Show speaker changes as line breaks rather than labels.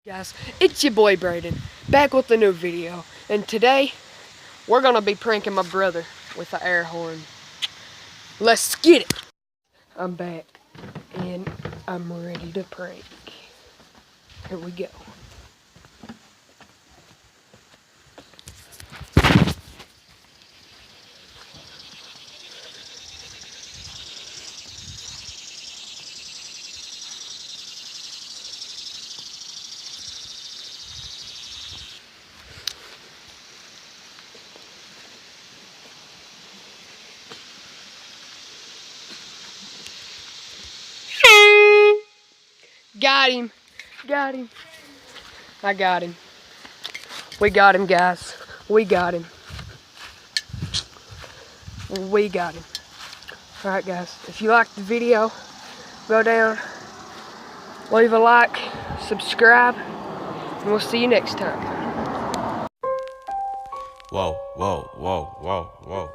Guys, it's your boy Braden, back with a new video, and today we're gonna be pranking my brother with the air horn. Let's get it! I'm back, and I'm ready to prank. Here we go. Got him! Got him! I got him. We got him, guys. We got him. We got him. Alright, guys. If you liked the video, go down, leave a like, subscribe, and we'll see you next time.
Whoa, whoa, whoa, whoa, whoa.